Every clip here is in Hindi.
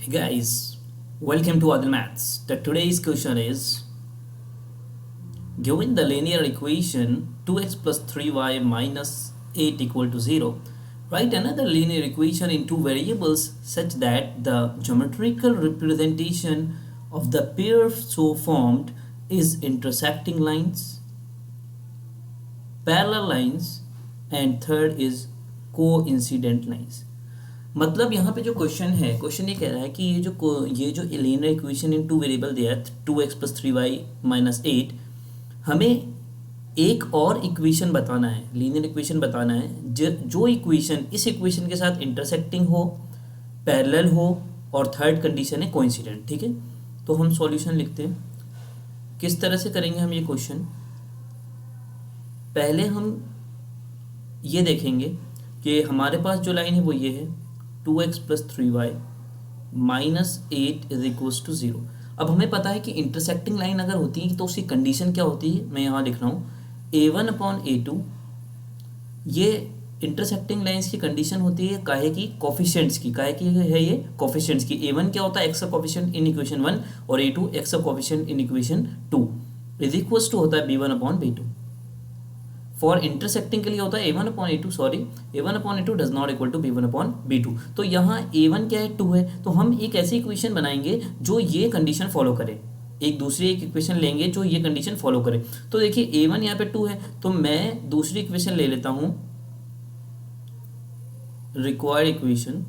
Hey guys, welcome to Adil Maths. The today's question is given the linear equation 2x plus 3y minus 8 equal to 0, write another linear equation in two variables such that the geometrical representation of the pair so formed is intersecting lines, parallel lines, and third is coincident lines. मतलब यहाँ पे जो क्वेश्चन ये कह रहा है कि ये जो linear equation in two variable दिया है 2x प्लस 3y माइनस 8, हमें एक और इक्वेशन बताना है, लीनियर इक्वेशन बताना है जो इक्वेशन इस इक्वेशन के साथ इंटरसेक्टिंग हो, पैरेलल हो और थर्ड कंडीशन है कोइंसिडेंट। ठीक है, तो हम सॉल्यूशन लिखते हैं। किस तरह से करेंगे हम ये क्वेश्चन? पहले हम ये देखेंगे कि हमारे पास जो लाइन है वो ये है 2x plus 3y minus 8 is equals to 0। अब हमें पता है कि इंटरसेक्टिंग लाइन अगर होती है तो उसकी कंडीशन क्या होती है, मैं यहाँ लिख रहा हूँ a1 अपॉन a2। ये इंटरसेक्टिंग लाइंस की कंडीशन होती है काहे की कोफिशिएंट्स की, काहे की है ये कोफिशिएंट्स की। a1 क्या होता है, एक्स का कोफिशिएंट इन इक्वेशन 1 और a2 एक्स का coefficient in equation 2 is equals to होता है b1 upon b2। For intersecting के लिए होता है a1 upon a2, sorry a1 upon a2 does not equal to b1 upon b2। तो यहाँ a1 क्या है, 2 है, तो हम एक ऐसी इक्वेशन बनाएंगे जो ये कंडीशन फॉलो करे। एक दूसरी एक इक्वेशन लेंगे जो ये कंडीशन फॉलो करे। तो देखिए a1 यहाँ पे 2 है, तो मैं दूसरी इक्वेशन ले लेता हूँ, रिक्वायर्ड इक्वेशन।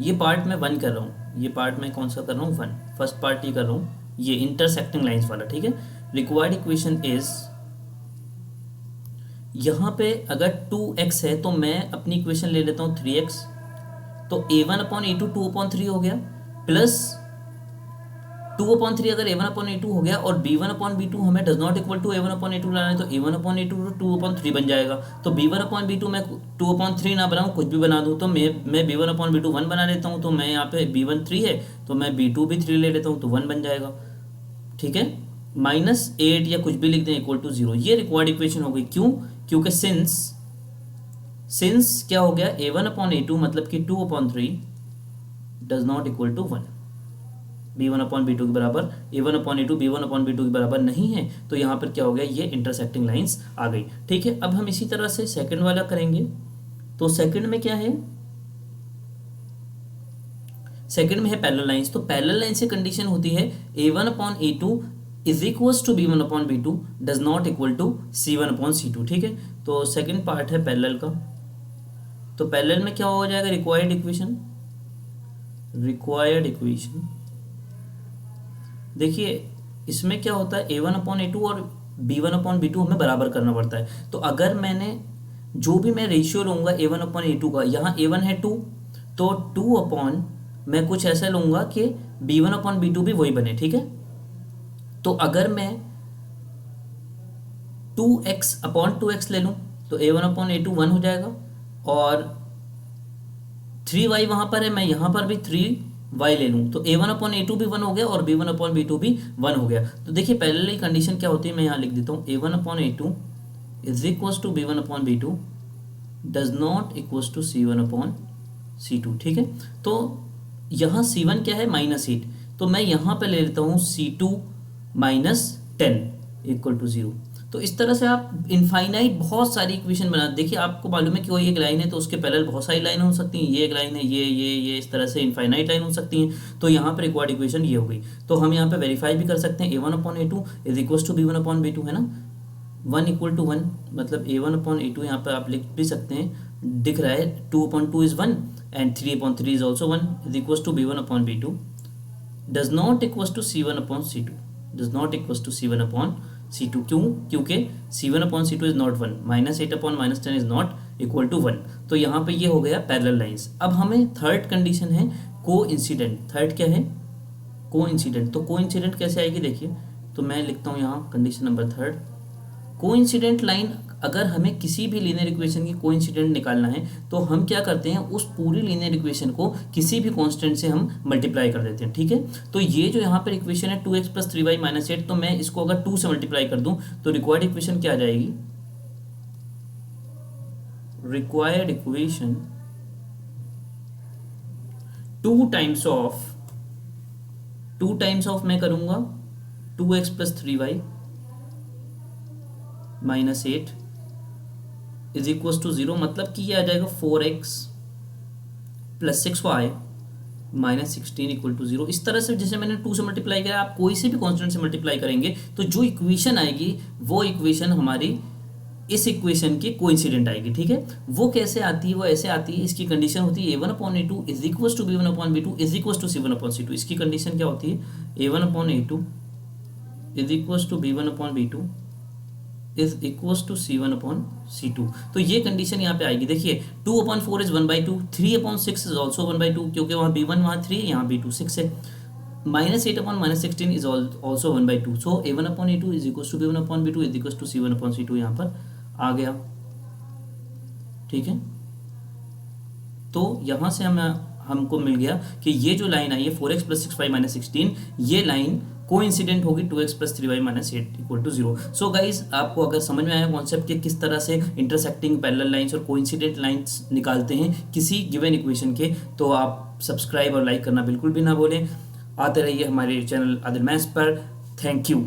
ये पार्ट मैं 1 कर रहा हूँ, ये पार्ट मैं कौन सा कर रहा हूँ, 1, फर्स्ट पार्ट ही कर रहा हूँ, ये इंटरसेक्टिंग लाइंस वाला। ठीक है, रिक्वायर्ड इक्वेशन इज, यहाँ पे अगर 2x है तो मैं अपनी इक्वेशन ले लेता हूँ 3x, तो a1 अपॉन a2 2 अपॉन 3 हो गया, प्लस 2 अपॉन 3 अगर a1 अपॉन a2 हो गया और b1 अपॉन b2 हमें does not equal to a1 upon a2 लाना है, तो a1 अपॉन a2 2 अपॉन 3 बन जाएगा। तो b1 अपॉन b2 मैं 2 अपॉन 3 ना बनाऊँ, कुछ भी बना दूँ, तो मैं b1 अपॉन b2 1 बना लेता हूँ। तो मैं यहाँ पे b1 3 है तो मैं b2 भी 3 ले लेता हूँ, तो 1 बन जाएगा। ठीक है, माइनस 8 या कुछ भी लिख दें इक्वल टू 0। ये रिक्वायर्ड इक्वेशन हो गई। क्यों? क्योंकि सिंस क्या हो गया, a1 अपॉन a2 मतलब कि 2 upon 3 does not equal to 1, b1 upon b2 के बराबर, a1 upon a2 b1 upon b2 के बराबर नहीं है, तो यहाँ पर क्या हो गया, ये इंटरसेक्टिंग लाइंस आ गई। ठीक है, अब हम इसी तरह से सेकंड वाला करेंगे। तो सेकंड में क्या है, सेकंड में है पैरेलल लाइंस। तो पैरेलल लाइंस की कंडीशन होती है a1 upon a2 is equals to b1 upon b2 does not equal to c1 upon c2। ठीक है, तो सेकंड पार्ट है पैरेलल का। तो पैरेलल में क्या हो जाएगा, रिक्वायर्ड इक्वेशन। देखिए इसमें क्या होता है, a1 अपॉन a2 और b1 अपॉन b2 हमें बराबर करना पड़ता है। तो अगर मैंने जो भी मैं रेशियो लूँगा a1 अपॉन a2 का, यहाँ a1 है 2, तो 2 अपॉन मैं कुछ ऐसा लूँगा कि b1 अपॉन b2 भी वही बने। ठीक है, तो अगर मैं 2x अपॉन 2x ले लूँ तो a1 अपॉन a2 1 हो जाएगा, और 3y वहाँ पर है, मैं यहाँ पर भी 3y ले लूँ तो a1 अपॉन a2 भी 1 हो गया और b1 अपॉन b2 भी 1 हो गया। तो देखिए पहले कंडीशन क्या होती है, मैं यहाँ लिख देता हूँ a1 upon a2 is equals to b1 upon b2 does not equals to c1 upon c2। ठीक है, तो यहाँ c1 क्या है, -8, तो मैं यहाँ पे ले लेता हूँ c2 -10 इक्वल टू 0। तो इस तरह से आप इनफाइनाइट बहुत सारी इक्वेशन बना, देखिए आपको मालूम है कि कोई एक लाइन है तो उसके पैरेलल बहुत सारी लाइन हो सकती हैं, ये एक लाइन है, ये इस तरह से इनफाइनाइट लाइन हो सकती हैं। तो यहाँ पर रिक्वायर्ड इक्वेशन ये हो गई। तो हम यहाँ पे वेरीफाई भी कर सकते हैं, a1 upon a2 is equals to b1 upon b2 है ना, 1 इक्वल टू 1, मतलब a1 अपॉन a2 यहाँ पर आप लिख भी सकते हैं, दिख रहा है 2 upon 2 is 1 and 3 upon 3 is also 1 is equals to b1 upon b2 does not equals to c1 upon c2, does not equals to c1 upon c2। क्यों? क्योंकि c1 upon c2 is not 1, -8 upon -10 is not equal to 1। तो यहाँ पे ये हो गया पैरेलल लाइंस। अब हमें थर्ड कंडीशन है कोइंसिडेंट। थर्ड क्या है, कोइंसिडेंट। तो कोइंसिडेंट कैसे आएगी, देखिए तो मैं लिखता हूँ यहाँ condition number third, coincident line. अगर हमें किसी भी लीनियर इक्वेशन की कोइंसिडेंट निकालना है तो हम क्या करते हैं, उस पूरी लीनियर इक्वेशन को किसी भी कांस्टेंट से हम मल्टीप्लाई कर देते हैं। ठीक है, तो ये जो यहाँ पर इक्वेशन है 2x प्लस 3y माइनस 8, तो मैं इसको अगर 2 से मल्टीप्लाई कर दूं तो रिक्वायर्ड इक्वेशन क्या आ जाएगी, required equation two times of मैं करूंगा 2x plus 3y minus 8 is equal to 0, मतलब कि ये आ जाएगा 4x plus 6y minus 16 equal to 0। इस तरह से जैसे मैंने 2 से मल्टीप्लाई किया, आप कोई से भी कांस्टेंट से मल्टीप्लाई करेंगे तो जो इक्वेशन आएगी वो इक्वेशन हमारी इस इक्वेशन की कोइंसिडेंट आएगी। ठीक है, वो कैसे आती है? वो ऐसे आती है, इसकी कंडीशन होती है a1/a2 is equal to b1/b2 is equal to c1/c2। इसकी कंडीशन क्या होती है? a1/a2 is equal to b1/b2 is equal to c1/c2। तो ये कंडीशन यहाँ पे आएगी। देखिए 2/4 इज 1/2, 3/6 इज ऑल्सो 1/2, क्योंकि वहाँ b1 वहाँ 3 है, यहाँ b2 6 है। -8/-16 is also 1/2। So a1/a2 is equal to b1/b2 is equal to c1/c2 यहाँ पर आ गया। ठीक है, तो यहाँ से हमको मिल गया कि ये जो लाइन आई है 4x प्लस 6y माइनस 16, ये लाइन कोइंसिडेंट होगी 2x plus 3y minus 8 equal to 0। So guys, आपको अगर समझ में आया कॉन्सेप्ट कि किस तरह से इंटरसेक्टिंग पैरेलल लाइंस और कोइंसिडेंट लाइंस निकालते हैं किसी गिवन इक्वेशन के, तो आप सब्सक्राइब और लाइक करना बिल्कुल भी ना भूलें। आते रहिए हमारे चैनल आदिल मैथ्स पर। Thank you.